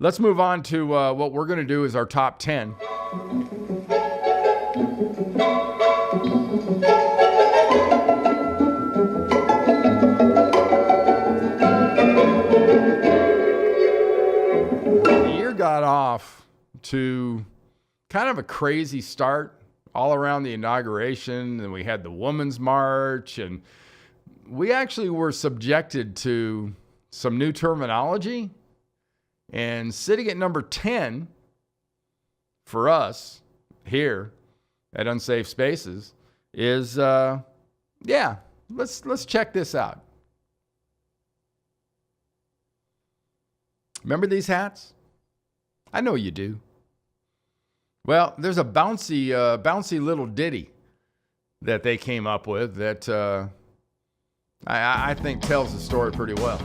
Let's move on to what we're going to do is our top 10. The year got off to kind of a crazy start all around the inauguration, and we had the Women's March, and we actually were subjected to some new terminology. And sitting at number 10 for us here at Unsafe Spaces is, let's check this out. Remember these hats? I know you do. Well, there's a bouncy little ditty that they came up with that I think tells the story pretty well.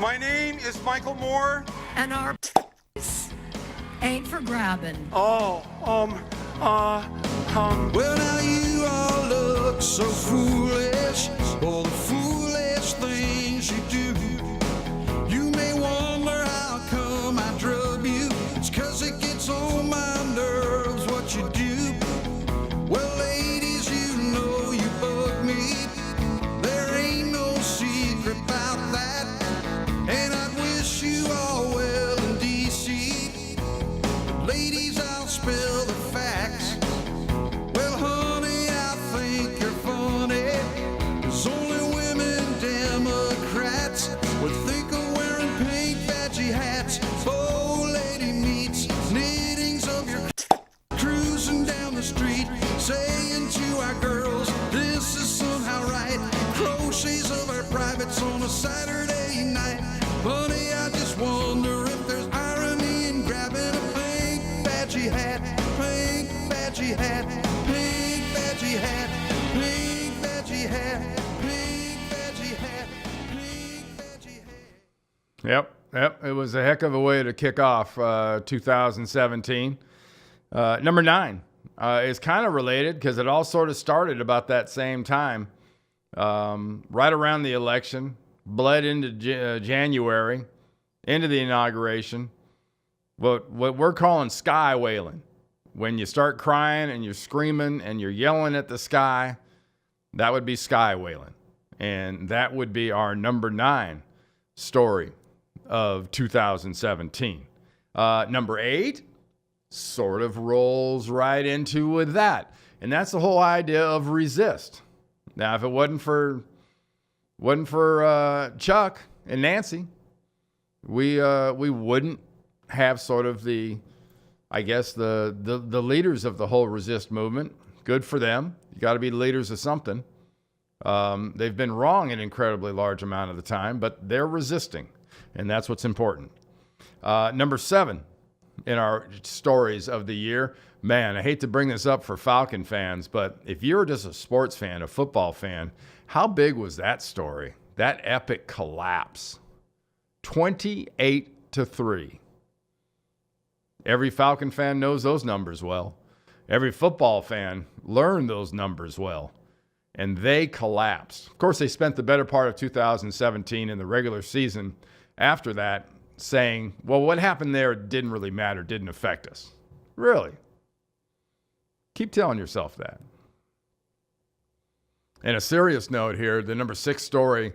My name is Michael Moore. And our ain't for grabbing. Well, now you all look so foolish, all the foolish things you do. You may wonder how come I drug you. It's 'cause it gets on my nerves what you do. Well, ladies, you know you bug me. There ain't no secret about that. And I wish you all well in D.C. Ladies, I'll spill the facts. Well, honey, I think you're funny. There's only women Democrats would think of wearing pink badgy hats. Oh, lady meets knittings of your cruising down the street, saying to our girls, this is somehow right. Crochets of our privates on a Saturday night. Honey, I just wonder if there's irony in grabbing a pink badgy hat, pink badgy hat, pink badgy hat, pink badgy hat, pink badgy hat, pink badgy hat. Yep. It was a heck of a way to kick off 2017. Number 9 is kind of related because it all sort of started about that same time, right around the election. Bled into January, into the inauguration. What we're calling sky whaling. When you start crying and you're screaming and you're yelling at the sky, that would be sky whaling. And that would be our number 9 story of 2017. Number 8 sort of rolls right into with that. And that's the whole idea of resist. Now, if it wasn't for Chuck and Nancy, we wouldn't have sort of the leaders of the whole resist movement. Good for them. You got to be leaders of something. They've been wrong an incredibly large amount of the time, but they're resisting, and that's what's important. Number 7 in our stories of the year. Man, I hate to bring this up for Falcon fans, but if you're just a sports fan, a football fan, how big was that story? That epic collapse. 28-3. Every Falcon fan knows those numbers well. Every football fan learned those numbers well. And they collapsed. Of course, they spent the better part of 2017 in the regular season after that saying, well, what happened there didn't really matter, didn't affect us. Really? Keep telling yourself that. And a serious note here, the number 6 story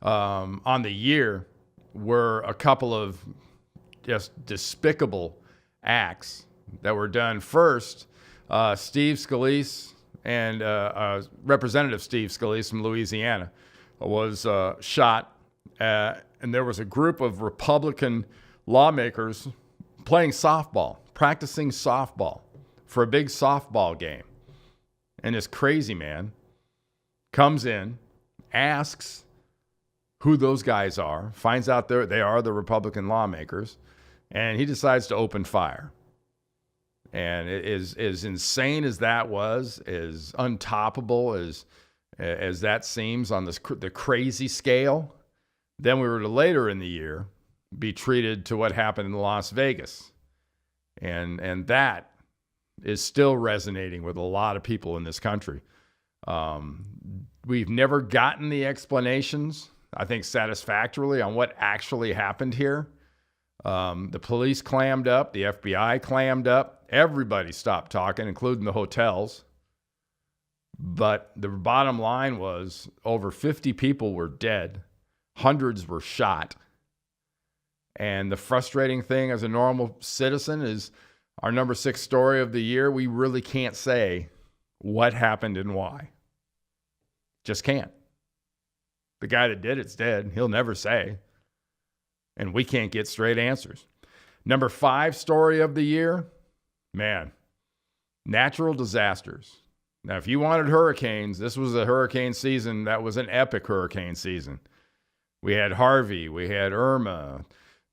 on the year were a couple of just despicable acts that were done. First, Steve Scalise and Representative Steve Scalise from Louisiana was shot, and there was a group of Republican lawmakers playing softball, practicing softball for a big softball game. And this crazy man comes in, asks who those guys are, finds out they are the Republican lawmakers, and he decides to open fire. And it is as insane as that was, as untoppable as that seems on the crazy scale. Then we were to later in the year be treated to what happened in Las Vegas. And that is still resonating with a lot of people in this country. We've never gotten the explanations I think, satisfactorily on what actually happened here. The police clammed up. The FBI clammed up. Everybody stopped talking, including the hotels. But the bottom line was over 50 people were dead. Hundreds were shot. And the frustrating thing as a normal citizen is our number 6 story of the year. We really can't say what happened and why. Just can't. The guy that did it's dead. He'll never say. And we can't get straight answers. Number 5 story of the year, man, natural disasters. Now, if you wanted hurricanes, this was a hurricane season that was an epic hurricane season. We had Harvey, we had Irma.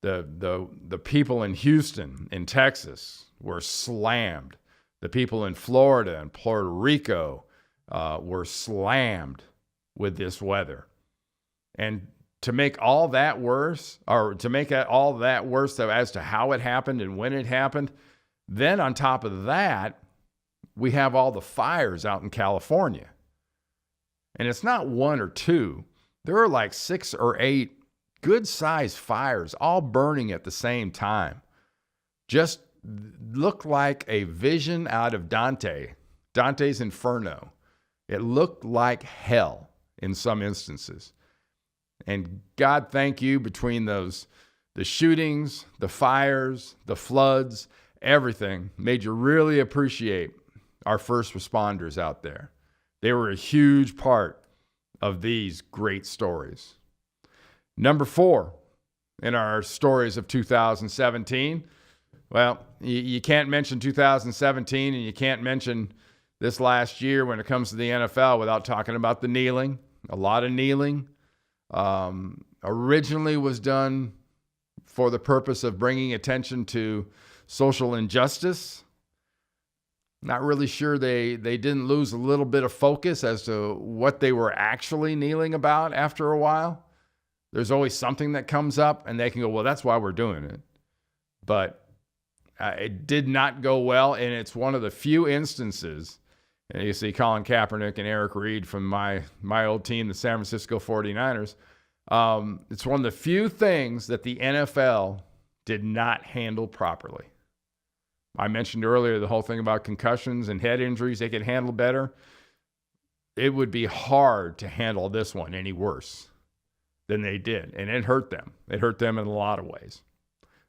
The people in Houston, in Texas, were slammed. The people in Florida and Puerto Rico were slammed with this weather. And to make all that worse, or to make all that worse as to how it happened and when it happened, then on top of that, we have all the fires out in California. And it's not 1 or 2. There are like 6 or 8 good-sized fires all burning at the same time. Just looked like a vision out of Dante's Inferno. It looked like hell in some instances. And God, thank you, between the shootings, the fires, the floods, everything made you really appreciate our first responders out there. They were a huge part of these great stories. Number 4 in our stories of 2017. Well, you can't mention 2017 and you can't mention this last year when it comes to the NFL without talking about the kneeling. A lot of kneeling. Originally was done for the purpose of bringing attention to social injustice. Not really sure they didn't lose a little bit of focus as to what they were actually kneeling about after a while. There's always something that comes up and they can go, well, that's why we're doing it. But it did not go well. And it's one of the few instances, and you see Colin Kaepernick and Eric Reed from my old team, the San Francisco 49ers. It's one of the few things that the NFL did not handle properly. I mentioned earlier the whole thing about concussions and head injuries they could handle better. It would be hard to handle this one any worse than they did, and it hurt them. It hurt them in a lot of ways.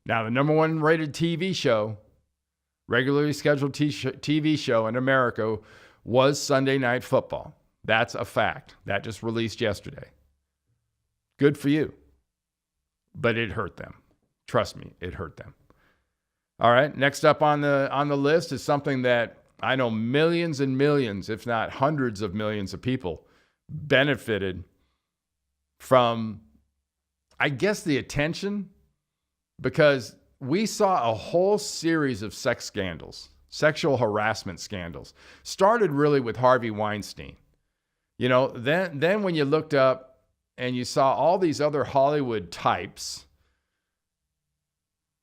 Now, the number 1 rated TV show, regularly scheduled TV show in America, was Sunday Night Football. That's a fact. That just released yesterday. Good for you. But it hurt them. Trust me, it hurt them. All right, next up on the list is something that I know millions and millions, if not hundreds of millions of people benefited from, I guess, the attention, because we saw a whole series of sex scandals, sexual harassment scandals. Started really with Harvey Weinstein. You know, then when you looked up and you saw all these other Hollywood types,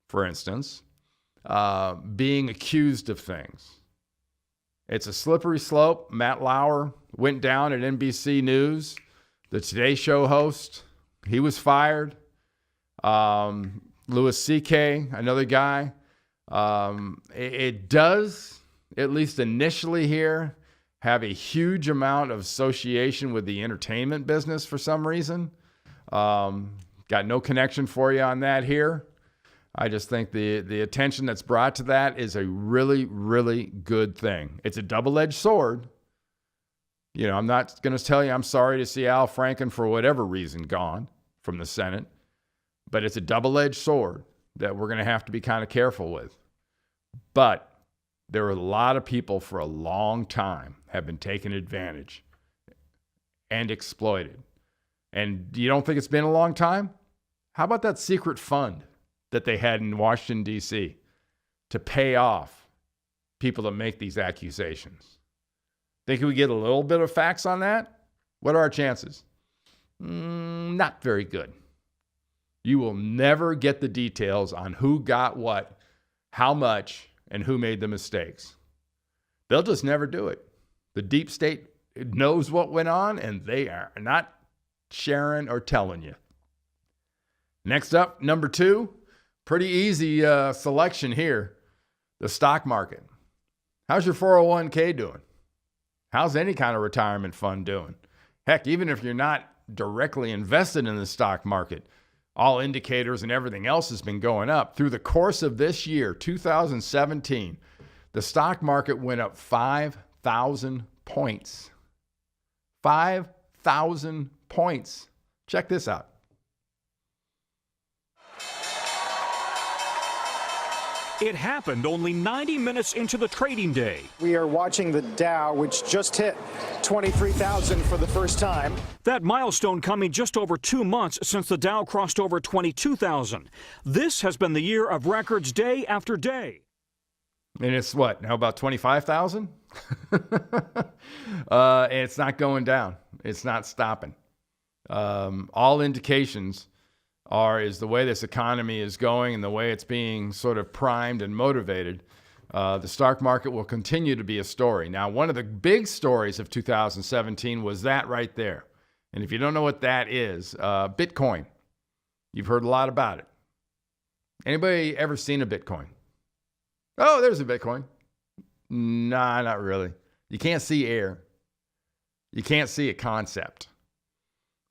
for instance, being accused of things. It's a slippery slope. Matt Lauer went down at NBC News. The Today Show host, he was fired. Louis C.K., another guy. It does, at least initially here, have a huge amount of association with the entertainment business for some reason. Got no connection for you on that here. I just think the attention that's brought to that is a really, really good thing. It's a double-edged sword. You know, I'm not going to tell you I'm sorry to see Al Franken for whatever reason gone from the Senate, but it's a double-edged sword that we're going to have to be kind of careful with. But there are a lot of people for a long time have been taken advantage and exploited. And you don't think it's been a long time? How about that secret fund that they had in Washington, D.C. to pay off people that make these accusations? Think we get a little bit of facts on that? What are our chances? Not very good. You will never get the details on who got what, how much, and who made the mistakes. They'll just never do it. The deep state knows what went on, and they are not sharing or telling you. Next up, number 2, pretty easy selection here, the stock market. How's your 401k doing? How's any kind of retirement fund doing? Heck, even if you're not directly invested in the stock market, all indicators and everything else has been going up. Through the course of this year, 2017, the stock market went up 5,000 points. 5,000 points. Check this out. It happened only 90 minutes into the trading day. We are watching the Dow, which just hit 23,000 for the first time. That milestone coming just over 2 months since the Dow crossed over 22,000. This has been the year of records day after day. And it's what, now about 25,000? And it's not going down. It's not stopping. All indications is the way this economy is going and the way it's being sort of primed and motivated, the stock market will continue to be a story. Now, one of the big stories of 2017 was that right there. And if you don't know what that is, Bitcoin. You've heard a lot about it. Anybody ever seen a Bitcoin? Oh, there's a Bitcoin. Nah, not really. You can't see air. You can't see a concept.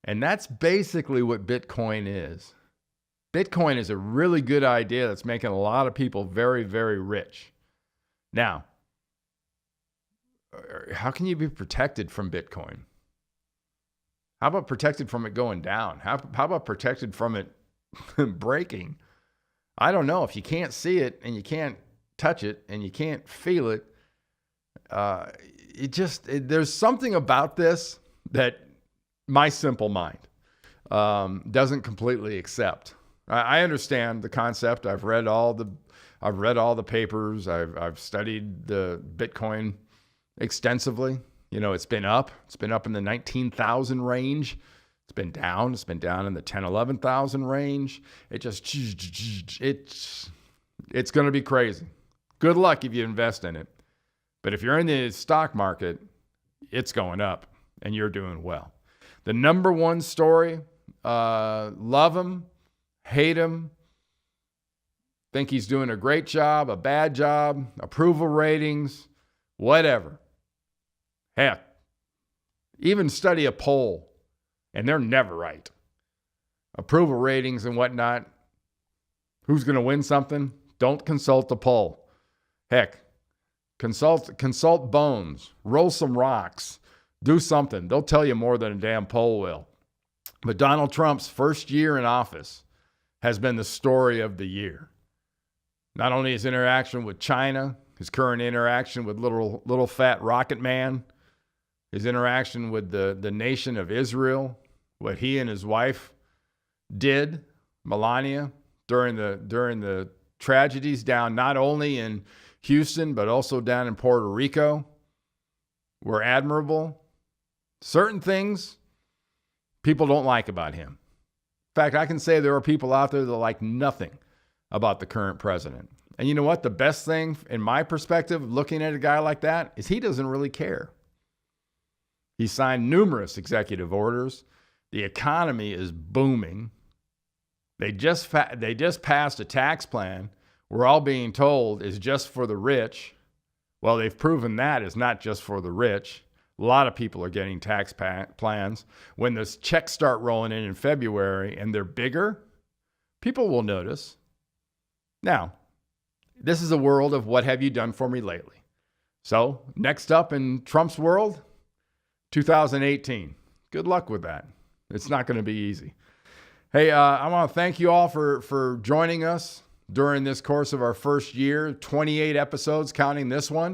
And that's basically what Bitcoin is. Bitcoin is a really good idea that's making a lot of people very, very rich. Now, how can you be protected from Bitcoin? How about protected from it going down? How about protected from it breaking? I don't know. If you can't see it and you can't touch it and you can't feel it, there's something about this that my simple mind doesn't completely accept. I understand the concept. I've read all the papers. I've studied the Bitcoin extensively. You know, it's been up in the 19,000 range. It's been down in the 10, 11,000 range. It's going to be crazy. Good luck if you invest in it. But if you're in the stock market, it's going up and you're doing well. The number one story, love him, hate him, think he's doing a great job, a bad job, approval ratings, whatever. Heck, even study a poll, and they're never right. Approval ratings and whatnot, who's going to win something? Don't consult the poll. Heck, consult bones, roll some rocks. Do something. They'll tell you more than a damn poll will. But Donald Trump's first year in office has been the story of the year. Not only his interaction with China, his current interaction with little fat rocket man, his interaction with the nation of Israel, what he and his wife did, Melania, during the tragedies down not only in Houston, but also down in Puerto Rico, were admirable. Certain things people don't like about him. In fact, I can say there are people out there that like nothing about the current president. And you know what? The best thing, in my perspective, looking at a guy like that, is he doesn't really care. He signed numerous executive orders. The economy is booming. They just passed a tax plan we're all being told is just for the rich. Well, they've proven that is not just for the rich. A lot of people are getting tax plans. When those checks start rolling in February and they're bigger, people will notice. Now, this is a world of what have you done for me lately? So next up in Trump's world, 2018. Good luck with that. It's not going to be easy. Hey, I want to thank you all for joining us during this course of our first year, 28 episodes, counting this one.